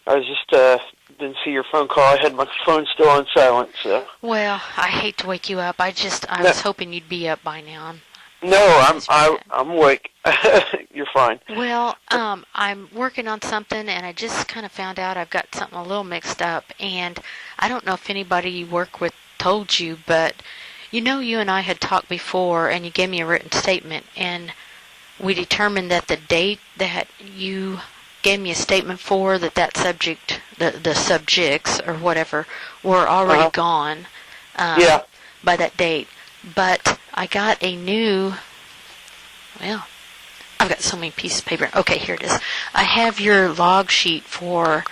I was just didn't see your phone call. I had my phone still on silent, so. Well, I hate to wake you up. I was hoping you'd be up by now. No, I'm awake. You're fine. Well, I'm working on something, and I just kind of found out I've got something a little mixed up, and I don't know if anybody you work with told you, but you and I had talked before, and you gave me a written statement, and we determined that the date that you gave me a statement for, that subject, the subjects or whatever, were already gone by that date. But I got a new, well, I've got so many pieces of paper. Okay, here it is. I have your log sheet for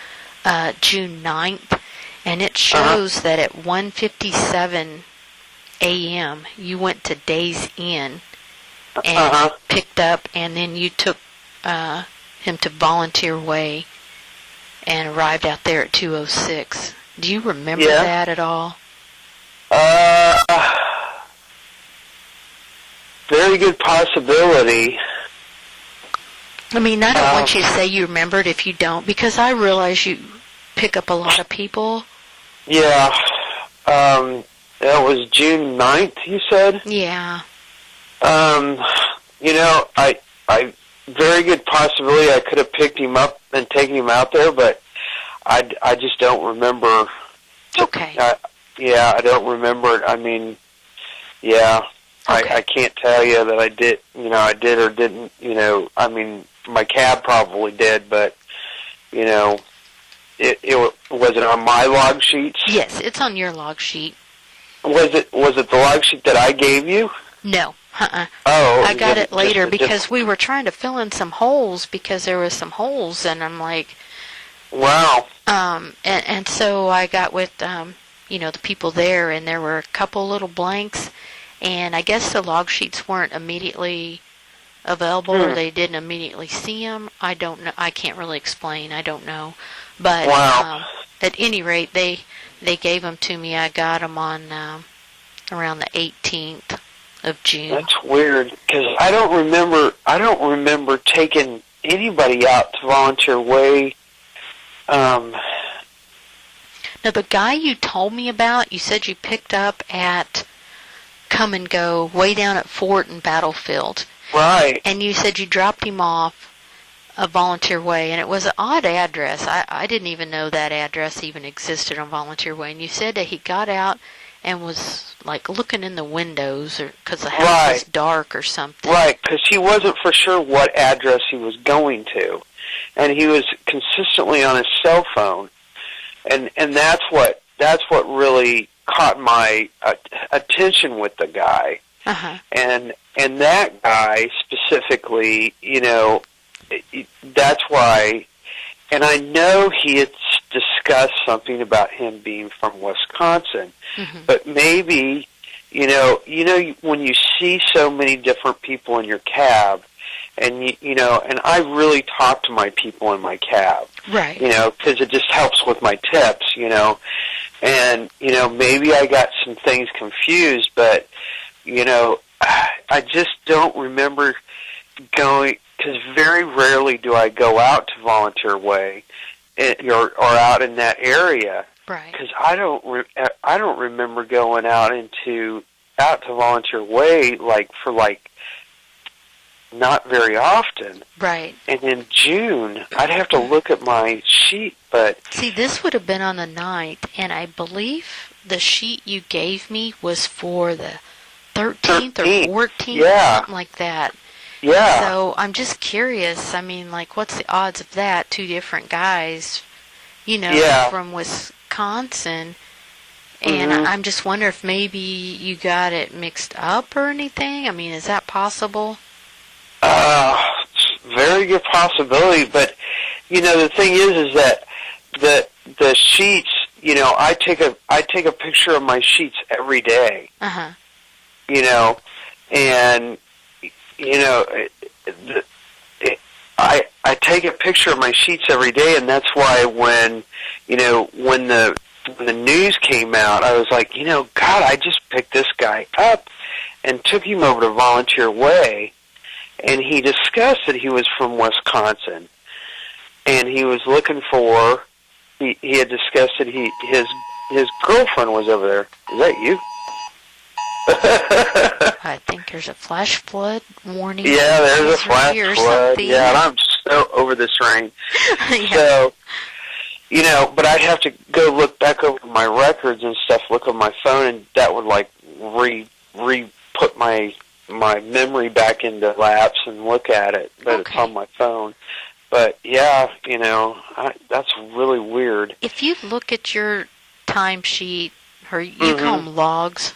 June 9th, and it shows that at 1:57 a.m. you went to Days Inn and picked up, and then you took him to Volunteer Way and arrived out there at 2:06. Do you remember that at all? Very good possibility. I mean, I don't want you to say you remembered if you don't, because I realize you pick up a lot of people. Yeah. That was June 9th, you said? Yeah. I very good possibility I could have picked him up and taken him out there, but I just don't remember. Okay. I don't remember it. I mean, yeah. Okay. I can't tell you that I did, I did or didn't, I mean, my cab probably did, but, was it on my log sheets? Yes, it's on your log sheet. Was it the log sheet that I gave you? No. Oh. I got it later because we were trying to fill in some holes because there was some holes, and I'm like, wow. And so I got with, the people there, and there were a couple little blanks. And I guess the log sheets weren't immediately available, or they didn't immediately see them. I don't know. I can't really explain. I don't know. But at any rate, they gave them to me. I got them on around the 18th of June. That's weird, because I don't remember taking anybody out to Volunteer Way. Now, the guy you told me about, you said you picked up at Come and Go way down at Fort and Battlefield. Right. And you said you dropped him off a Volunteer Way, and it was an odd address. I didn't even know that address even existed on Volunteer Way. And you said that he got out and was like looking in the windows because the house was dark or something. Right, because he wasn't for sure what address he was going to, and he was consistently on his cell phone, and that's what really caught my attention with the guy. And that guy specifically, that's why. And I know he had discussed something about him being from Wisconsin, but maybe, when you see so many different people in your cab, and and I really talk to my people in my cab, right? Because it just helps with my tips, and maybe I got some things confused, but I just don't remember going, because very rarely do I go out to Volunteer Way or out in that area, right? Because I don't remember going out to Volunteer Way for not very often. Right. And in June, I'd have to look at my sheet, but... See, this would have been on the 9th, and I believe the sheet you gave me was for the 13th or 14th, something like that. Yeah. So I'm just curious, I mean, what's the odds of that? Two different guys, from Wisconsin, and I'm just wondering if maybe you got it mixed up or anything. I mean, is that possible? Very good possibility, but the thing is that the sheets, I take a picture of my sheets every day. And I take a picture of my sheets every day, and that's why when the news came out, I was like, God, I just picked this guy up and took him over to Volunteer Way. And he discussed that he was from Wisconsin. and he was looking for. He had discussed that his girlfriend was over there. Is that you? I think there's a flash flood warning. Yeah, there's a flash flood. Yeah, and I'm so over this rain. Yeah. So, you know, but I'd have to go look back over my records and stuff, look on my phone, and that would like put my memory back into lapse and look at it. But It's on my phone. But yeah, you know, that's really weird. If you look at your timesheet, or you call them logs.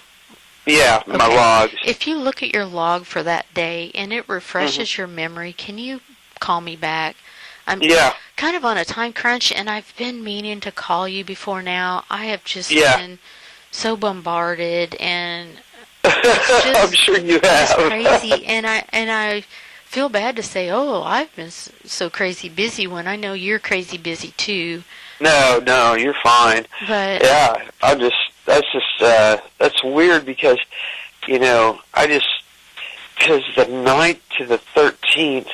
Yeah, my logs. If you look at your log for that day and it refreshes your memory, can you call me back? I'm kind of on a time crunch, and I've been meaning to call you before now. I have just been so bombarded, and it's just, I'm sure you have. It's crazy, and I feel bad to say, oh, I've been so crazy busy when I know you're crazy busy too. No, you're fine. But yeah, that's weird because, you know, because the 9th to the 13th,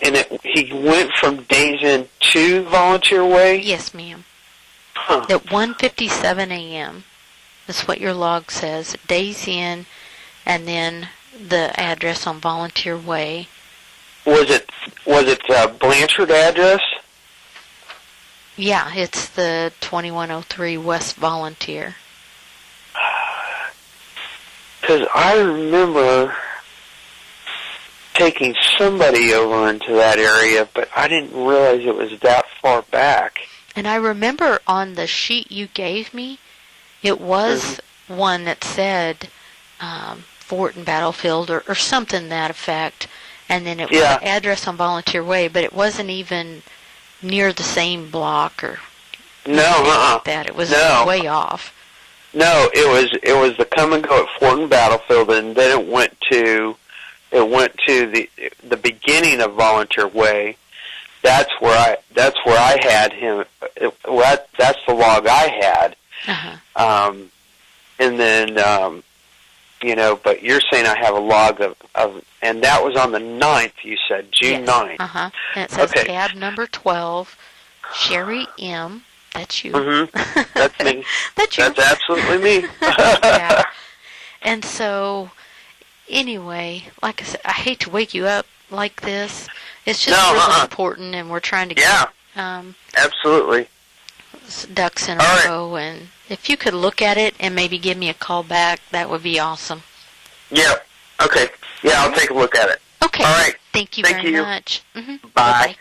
and he went from Days Inn to Volunteer Way? Yes, ma'am. At 1:57 a.m. That's what your log says. Days Inn, and then the address on Volunteer Way. Was it Blanchard address? Yeah, it's the 2103 West Volunteer. Because I remember taking somebody over into that area, but I didn't realize it was that far back. And I remember on the sheet you gave me, it was one that said Fort and Battlefield or something to that effect, and then it was the address on Volunteer Way, but it wasn't even near the same block or like that. It was way off. No, it was the come and go at Fort and Battlefield, and then it went to the beginning of Volunteer Way. That's where I had him. That's the log I had. And then you know, but you're saying I have a log of and that was on the 9th, you said, June 9th. And it says cab number 12, Sherri M. That's you. That's me. That's you. That's absolutely me. Yeah. And so, anyway, like I said, I hate to wake you up like this. It's just really important, and we're trying to get absolutely ducks in a row. And if you could look at it and maybe give me a call back, that would be awesome. Yeah. Okay. Yeah, I'll take a look at it. Okay. All right. Thank you very much. Bye. Bye-bye.